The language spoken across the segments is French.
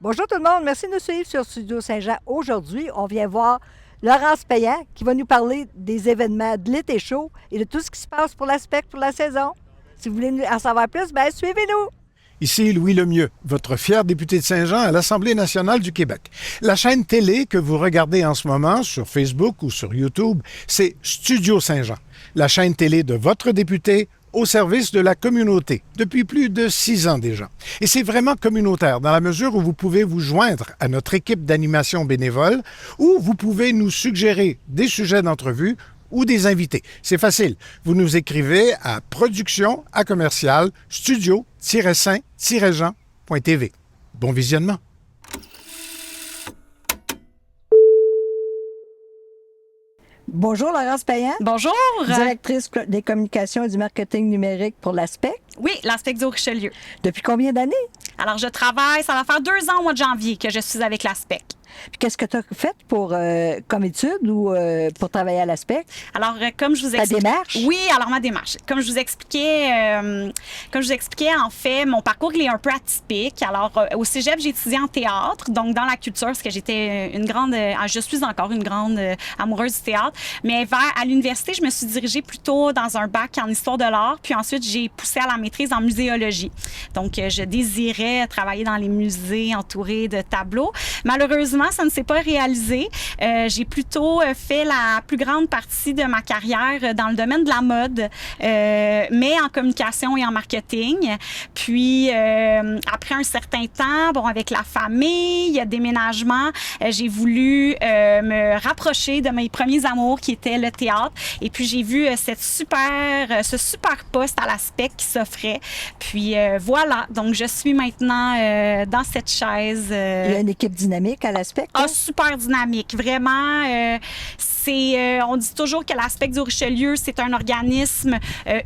Bonjour tout le monde, merci de nous suivre sur Studio Saint-Jean. Aujourd'hui, on vient voir Laurence Payan qui va nous parler des événements de l'été chaud et de tout ce qui se passe pour l'aspect pour la saison. Si vous voulez en savoir plus, bien suivez-nous! Ici Louis Lemieux, votre fier député de Saint-Jean à l'Assemblée nationale du Québec. La chaîne télé que vous regardez en ce moment sur Facebook ou sur YouTube, c'est Studio Saint-Jean, la chaîne télé de votre député au service de la communauté, depuis plus de 6 ans déjà. Et c'est vraiment communautaire, dans la mesure où vous pouvez vous joindre à notre équipe d'animation bénévole ou vous pouvez nous suggérer des sujets d'entrevue ou des invités. C'est facile. Vous nous écrivez à production@studio-saint-jean.tv. Bon visionnement. Bonjour Laurence Payan. Bonjour. Directrice des communications et du marketing numérique pour l'ASPEC. Oui, l'ASPEC du Richelieu. Depuis combien d'années? Alors, je travaille, ça va faire 2 ans au mois de janvier que je suis avec l'ASPEC. Puis qu'est-ce que tu as fait pour, comme étude ou pour travailler à l'ASPEC? Alors, comme je vous expliquais... Ta démarche? Oui, alors ma démarche. Comme je vous expliquais, en fait, mon parcours, il est un peu atypique. Alors, au cégep, j'ai étudié en théâtre, donc dans la culture, parce que j'étais je suis encore une grande amoureuse du théâtre. Mais à l'université, je me suis dirigée plutôt dans un bac en histoire de l'art, puis ensuite, j'ai poussé à la maîtrise en muséologie. Donc, je désirais travailler dans les musées entourés de tableaux. Malheureusement, ça ne s'est pas réalisé. J'ai plutôt fait la plus grande partie de ma carrière dans le domaine de la mode, mais en communication et en marketing. Puis, après un certain temps, avec la famille, déménagement, j'ai voulu me rapprocher de mes premiers amours qui étaient le théâtre. Et puis, j'ai vu ce super poste à l'ASPEC qui s'offrait. Puis, voilà. Donc, je suis maintenant dans cette chaise. Il y a une équipe dynamique à l'ASPEC? Ah, super dynamique. Vraiment, on dit toujours que l'ASPEC du Richelieu, c'est un organisme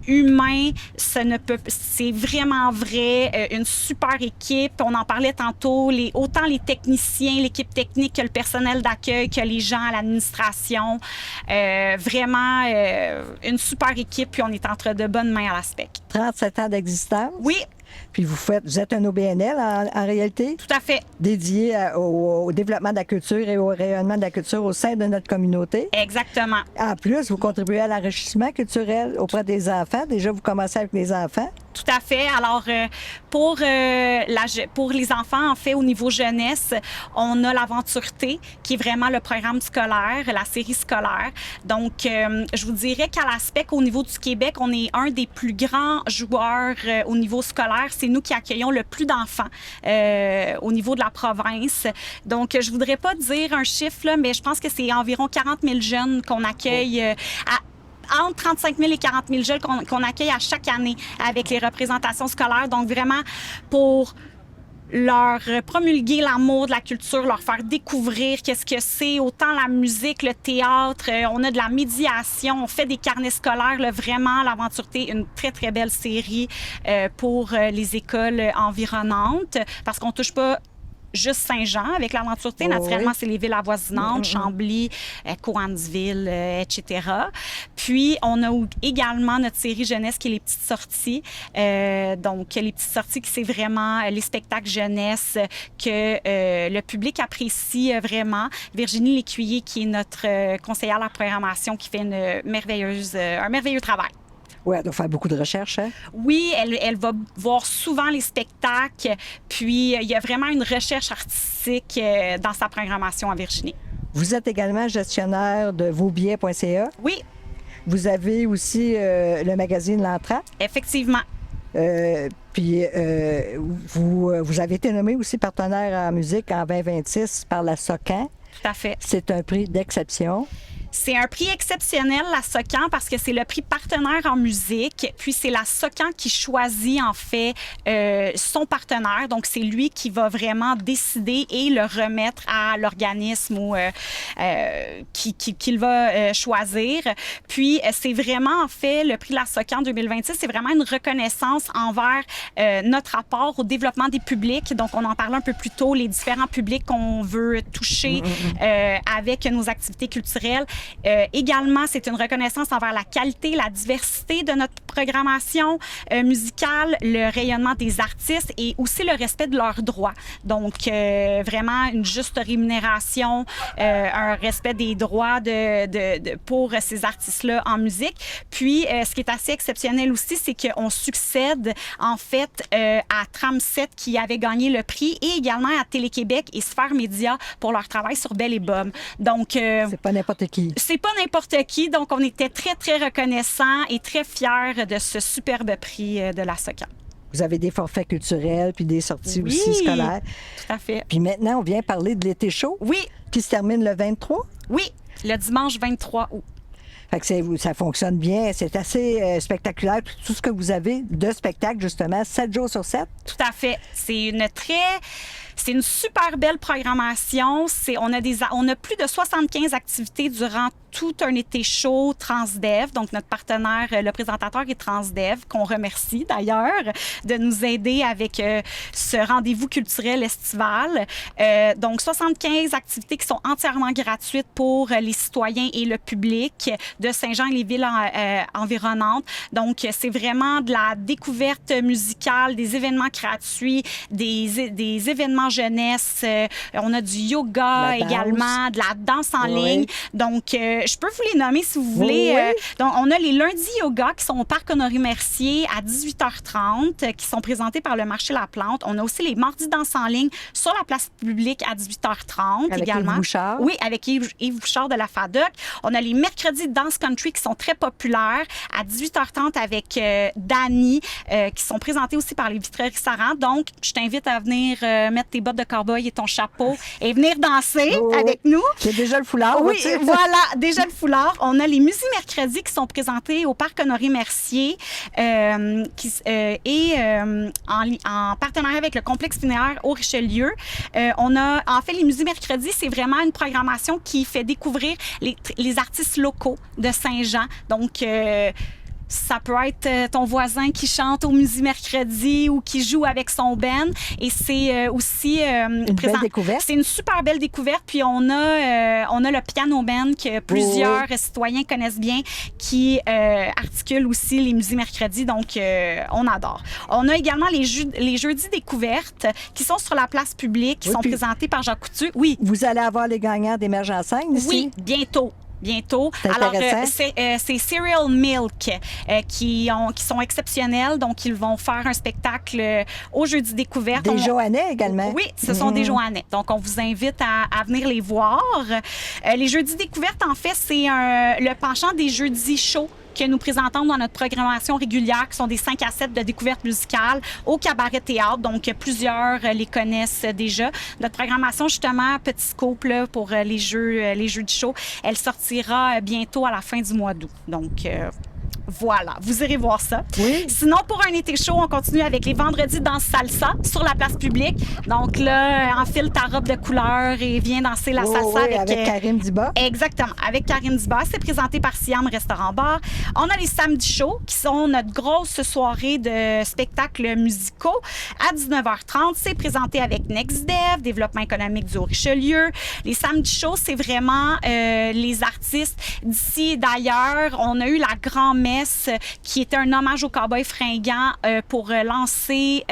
humain. C'est vraiment vrai. Une super équipe. On en parlait tantôt. Autant les techniciens, l'équipe technique que le personnel d'accueil, que les gens à l'administration. Vraiment, une super équipe. Puis on est entre de bonnes mains à l'ASPEC. 37 ans d'existence? Oui. Puis vous êtes un OBNL en réalité? Tout à fait. Dédié au développement de la culture et au rayonnement de la culture au sein de notre communauté. Exactement. En plus, vous contribuez à l'enrichissement culturel auprès des enfants. Déjà, vous commencez avec les enfants. Tout à fait. Alors, pour les enfants, en fait, au niveau jeunesse, on a l'Aventureté, qui est vraiment le programme scolaire, la série scolaire. Donc, je vous dirais qu'à l'ASPEC, au niveau du Québec, on est un des plus grands joueurs au niveau scolaire. C'est nous qui accueillons le plus d'enfants au niveau de la province. Donc, je voudrais pas dire un chiffre, là, mais je pense que c'est environ 40 000 jeunes qu'on accueille entre 35 000 et 40 000 jeunes qu'on accueille à chaque année avec les représentations scolaires. Donc, vraiment, pour leur promulguer l'amour de la culture, leur faire découvrir qu'est-ce que c'est, autant la musique, le théâtre, on a de la médiation, on fait des carnets scolaires, là, vraiment, l'Aventureté, une très, très belle série pour les écoles environnantes, parce qu'on touche pas juste Saint-Jean avec l'Aventureté. Naturellement, c'est les villes avoisinantes, Chambly, Cowansville, etc. Puis, on a également notre série jeunesse qui est les petites sorties. Donc, les petites sorties qui c'est vraiment les spectacles jeunesse que le public apprécie vraiment. Virginie Lécuyer, qui est notre conseillère à la programmation, qui fait un merveilleux travail. Oui, elle doit faire beaucoup de recherches, hein? Oui, elle va voir souvent les spectacles, puis il y a vraiment une recherche artistique dans sa programmation à Virginie. Vous êtes également gestionnaire de vosbillets.ca. Oui. Vous avez aussi le magazine L'Entrant. Effectivement. Puis vous avez été nommé aussi partenaire en musique en 2026 par la SOCAN. Tout à fait. C'est un prix d'exception. C'est un prix exceptionnel, la SOCAN, parce que c'est le prix partenaire en musique. Puis, c'est la SOCAN qui choisit, en fait, son partenaire. Donc, c'est lui qui va vraiment décider et le remettre à l'organisme qu'il va choisir. Puis, c'est vraiment, en fait, le prix de la SOCAN 2026, c'est vraiment une reconnaissance envers notre apport au développement des publics. Donc, on en parlait un peu plus tôt, les différents publics qu'on veut toucher avec nos activités culturelles. Également, c'est une reconnaissance envers la qualité, la diversité de notre programmation musicale, le rayonnement des artistes et aussi le respect de leurs droits. Donc, vraiment une juste rémunération, un respect des droits pour ces artistes-là en musique. Puis, ce qui est assez exceptionnel aussi, c'est qu'on succède, en fait, à Tramset qui avait gagné le prix et également à Télé-Québec et Sphère Média pour leur travail sur Belle et Bomme. Donc, c'est pas n'importe qui. C'est pas n'importe qui. Donc, on était très, très reconnaissants et très fiers de ce superbe prix de la SOCAN. Vous avez des forfaits culturels puis des sorties Oui, aussi scolaires. Tout à fait. Puis maintenant, on vient parler de l'été chaud. Oui. Qui se termine le 23. Oui, le dimanche 23 août. Fait que ça fonctionne bien. C'est assez spectaculaire. Tout ce que vous avez de spectacle, justement, 7 jours sur 7. Tout à fait. C'est une super belle programmation. On a plus de 75 activités durant tout un été chaud Transdev. Donc, notre partenaire, le présentateur est Transdev, qu'on remercie d'ailleurs de nous aider avec ce rendez-vous culturel estival. Donc, 75 activités qui sont entièrement gratuites pour les citoyens et le public de Saint-Jean et les villes environnantes. Donc, c'est vraiment de la découverte musicale, des événements gratuits, des événements jeunesse. On a du yoga également, de la danse en ligne. Donc, je peux vous les nommer si vous voulez. Oui. Donc, on a les lundis yoga qui sont au Parc Honoré-Mercier à 18h30, qui sont présentés par le marché La Plante. On a aussi les mardis danse en ligne sur la place publique à 18h30 avec également. Yves Bouchard. Oui, avec Yves Bouchard de la FADOC. On a les mercredis de danse country qui sont très populaires à 18h30 avec Dani, qui sont présentés aussi par les Vitreries Saran. Donc, je t'invite à venir mettre tes bottes de cow-boy et ton chapeau et venir danser avec nous. J'ai déjà le foulard. Oui, voilà, déjà le foulard. On a les musées mercredis qui sont présentés au Parc Honoré-Mercier en partenariat avec le complexe funéraire au Richelieu. En fait, les musées mercredis, c'est vraiment une programmation qui fait découvrir les artistes locaux de Saint-Jean. Donc, ça peut être ton voisin qui chante au musée mercredi ou qui joue avec son band. Et c'est aussi... une belle découverte. C'est une super belle découverte. Puis on a le piano band que plusieurs citoyens connaissent bien qui articule aussi les musées mercredis. Donc, on adore. On a également les jeudis découvertes qui sont sur la place publique, qui sont présentés par Jacques Coutu. Oui. Vous allez avoir les gagnants d'Émerge en scène ici? Oui, bientôt. C'est Alors, intéressant. c'est Cereal Milk qui sont exceptionnels. Donc, ils vont faire un spectacle au Jeudi Découverte. Des Joannais également. Oui, ce sont des Joannais. Donc, on vous invite à venir les voir. Les Jeudis Découvertes, en fait, c'est le penchant des Jeudis chauds que nous présentons dans notre programmation régulière, qui sont des 5 à 7 de découverte musicale au Cabaret Théâtre. Donc, plusieurs les connaissent déjà. Notre programmation, justement, petit scope là, pour les jeux du show, elle sortira bientôt à la fin du mois d'août. Donc, voilà, vous irez voir ça. Oui. Sinon, pour un été chaud, on continue avec les vendredis danse salsa sur la place publique. Donc là, enfile ta robe de couleur et viens danser la salsa avec Karine Diba. Exactement, avec Karine Diba. C'est présenté par Siam Restaurant Bar. On a les samedis chauds qui sont notre grosse soirée de spectacles musicaux à 19h30. C'est présenté avec NextDev, Développement économique du Haut-Richelieu. Les samedis chauds, c'est vraiment les artistes d'ici et d'ailleurs. On a eu la grand-messe qui était un hommage aux cowboys fringants pour lancer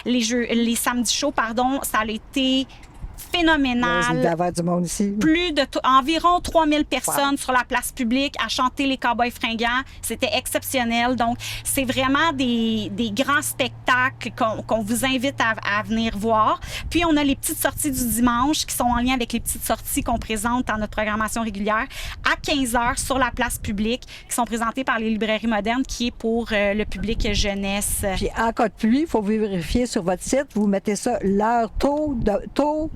les samedis chauds. Ça a été phénoménal. Il doit y avoir du monde ici. Environ 3000 personnes sur la place publique à chanter les cowboys fringants. C'était exceptionnel. Donc, c'est vraiment des grands spectacles qu'on vous invite à venir voir. Puis, on a les petites sorties du dimanche qui sont en lien avec les petites sorties qu'on présente dans notre programmation régulière à 15h sur la place publique qui sont présentées par les librairies modernes qui est pour le public jeunesse. Puis, en cas de pluie, il faut vérifier sur votre site. Vous mettez ça l'heure tôt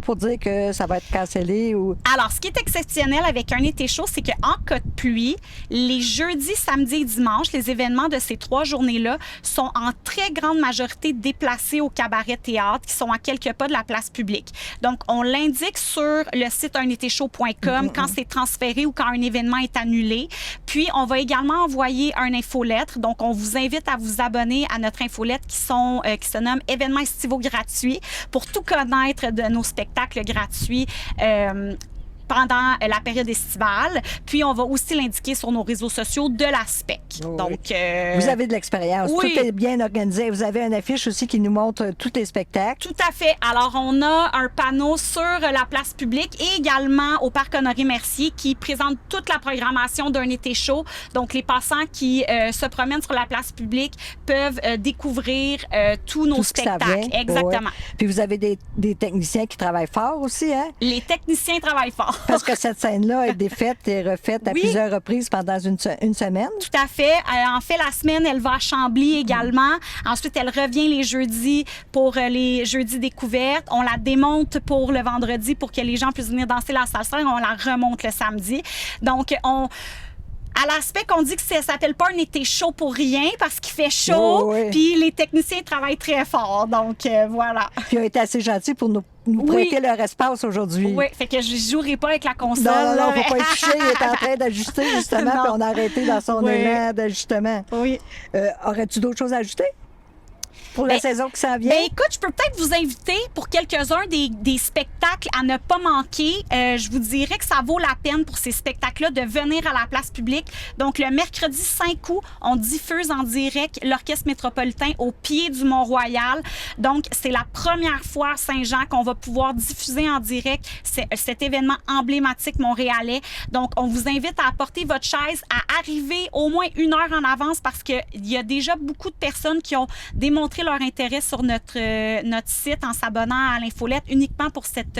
pour dire que ça va être cancellé ou... Alors, ce qui est exceptionnel avec un été chaud, c'est qu'en cas de pluie, les jeudis, samedis et dimanches, les événements de ces 3 journées-là sont en très grande majorité déplacés au Cabaret Théâtre, qui sont à quelques pas de la place publique. Donc, on l'indique sur le site unetéchaud.com quand c'est transféré ou quand un événement est annulé. Puis, on va également envoyer un infolettre. Donc, on vous invite à vous abonner à notre infolettre qui se nomme « Événements estivaux gratuits » pour tout connaître de nos spectacles gratuits pendant la période estivale. Puis, on va aussi l'indiquer sur nos réseaux sociaux de l'ASPEC. Oui. Donc, vous avez de l'expérience. oui. Tout est bien organisé. Vous avez une affiche aussi qui nous montre tous les spectacles. Tout à fait. Alors, on a un panneau sur la place publique et également au Parc Honoré-Mercier qui présente toute la programmation d'un été chaud. Donc, les passants qui se promènent sur la place publique peuvent découvrir tous nos Tout ce qui s'en spectacles. vient. Exactement. Oui. Puis vous avez des techniciens qui travaillent fort aussi, hein? Les techniciens travaillent fort. Parce que cette scène-là a été faite et refaite à Oui. plusieurs reprises pendant une semaine. Tout à fait. En fait, la semaine, elle va à Chambly également. Ensuite, elle revient les jeudis pour les jeudis découvertes. On la démonte pour le vendredi pour que les gens puissent venir danser la salsa et on la remonte le samedi. Donc, à l'aspect qu'on dit que ça s'appelle pas un été chaud pour rien parce qu'il fait chaud, Oh, oui. puis les techniciens travaillent très fort. Donc, voilà. Puis ils ont été assez gentils pour nous Oui. prêter leur espace aujourd'hui. Oui, fait que je jouerai pas avec la console. Non, là, faut mais- pas y toucher. Il est en train d'ajuster, justement, Non. puis on a arrêté dans son Oui. élan d'ajustement. Oui. Aurais-tu d'autres choses à ajouter pour la Ben, saison qui s'en vient? Ben écoute, je peux peut-être vous inviter pour quelques-uns des spectacles à ne pas manquer. Je vous dirais que ça vaut la peine pour ces spectacles-là de venir à la place publique. Donc, le mercredi 5 août, on diffuse en direct l'Orchestre métropolitain au pied du Mont-Royal. Donc, c'est la première fois à Saint-Jean qu'on va pouvoir diffuser en direct cet événement emblématique montréalais. Donc, on vous invite à apporter votre chaise, à arriver au moins 1 heure en avance parce qu'il y a déjà beaucoup de personnes qui ont démontré leur intérêt sur notre site en s'abonnant à l'infolette uniquement pour cet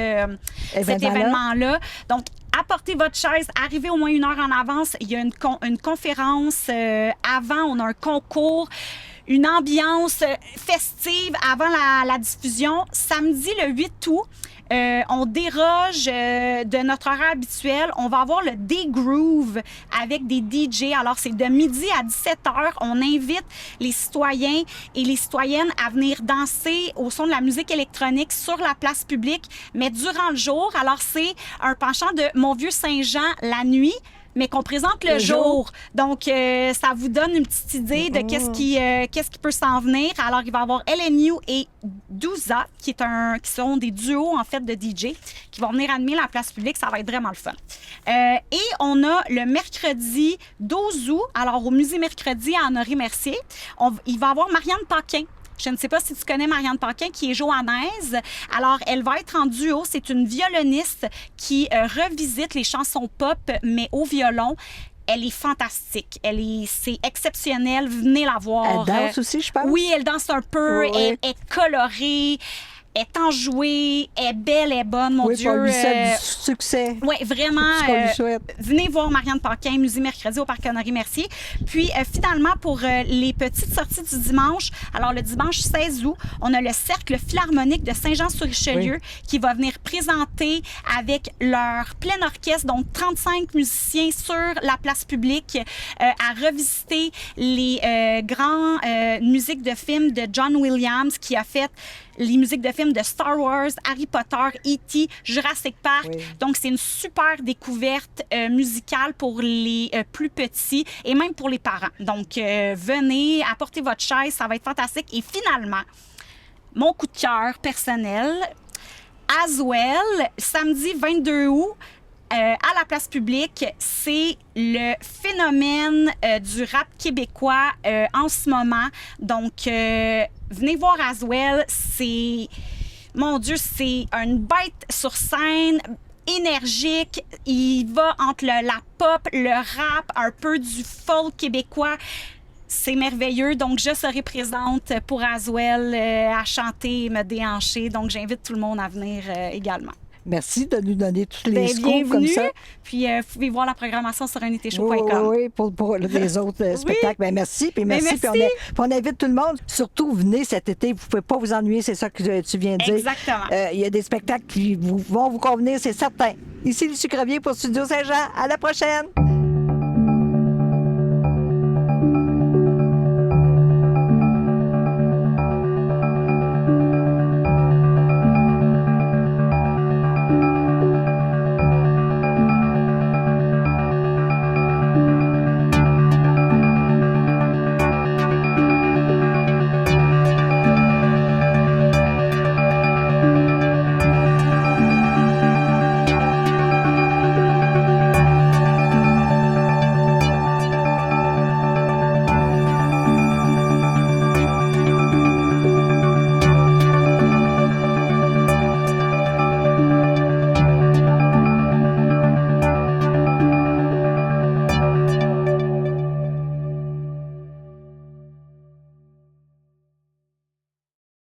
événement-là. Donc, apportez votre chaise, arrivez au moins 1 heure en avance. Il y a une conférence avant, on a un concours, une ambiance festive avant la diffusion. Samedi, le 8 août, on déroge de notre horaire habituel. On va avoir le Day Groove avec des DJ. Alors, c'est de midi à 17h. On invite les citoyens et les citoyennes à venir danser au son de la musique électronique sur la place publique, mais durant le jour. Alors, c'est un penchant de Mon Vieux Saint-Jean la nuit, mais qu'on présente le jour. Donc, ça vous donne une petite idée de qu'est-ce qui peut s'en venir. Alors, il va y avoir LNU et Douza, qui sont des duos, en fait, de DJ, qui vont venir animer la place publique. Ça va être vraiment le fun. Et on a le mercredi 12 août, alors au Musée Mercredi à Honoré-Mercier, il va y avoir Marianne Paquin. Je ne sais pas si tu connais Marianne Paquin, qui est johannaise. Alors, elle va être en duo. C'est une violoniste qui revisite les chansons pop, mais au violon. Elle est fantastique. C'est exceptionnel. Venez la voir. Elle danse aussi, je pense. Oui, elle danse un peu. Oui. Elle est colorée. Est enjouée, est belle, est bonne, mon Oui, Dieu. on lui souhaite du succès. Oui, vraiment. C'est ce qu'on lui souhaite. Venez voir Marianne Paquin, Musée Mercredi au Parc Honoré-Mercier. Puis, finalement, pour les petites sorties du dimanche, alors le dimanche 16 août, on a le Cercle Philharmonique de Saint-Jean-sur-Richelieu qui va venir présenter avec leur plein orchestre, donc 35 musiciens sur la place publique, à revisiter les grands musiques de films de John Williams qui a fait les musiques de films de Star Wars, Harry Potter, E.T., Jurassic Park. Oui. Donc, c'est une super découverte musicale pour les plus petits et même pour les parents. Donc, venez, apportez votre chaise, ça va être fantastique. Et finalement, mon coup de cœur personnel, Aswell, samedi 22 août, à la place publique, c'est le phénomène du rap québécois en ce moment. Donc, venez voir Aswell. Mon Dieu, c'est une bête sur scène, énergique. Il va entre la pop, le rap, un peu du folk québécois. C'est merveilleux. Donc, je serai présente pour Aswell à chanter et me déhancher. Donc, j'invite tout le monde à venir également. Merci de nous donner tous les scoops bienvenue. comme ça. Puis, vous pouvez voir la programmation sur unetéchaud.com. Oui, pour les autres spectacles. Ben, merci. Puis merci. merci. Puis on invite tout le monde. Surtout, venez cet été. Vous ne pouvez pas vous ennuyer. C'est ça que tu viens de dire. Exactement. Il y a des spectacles qui vont vous convenir, c'est certain. Ici, Lucie Crevier pour Studio Saint-Jean. À la prochaine.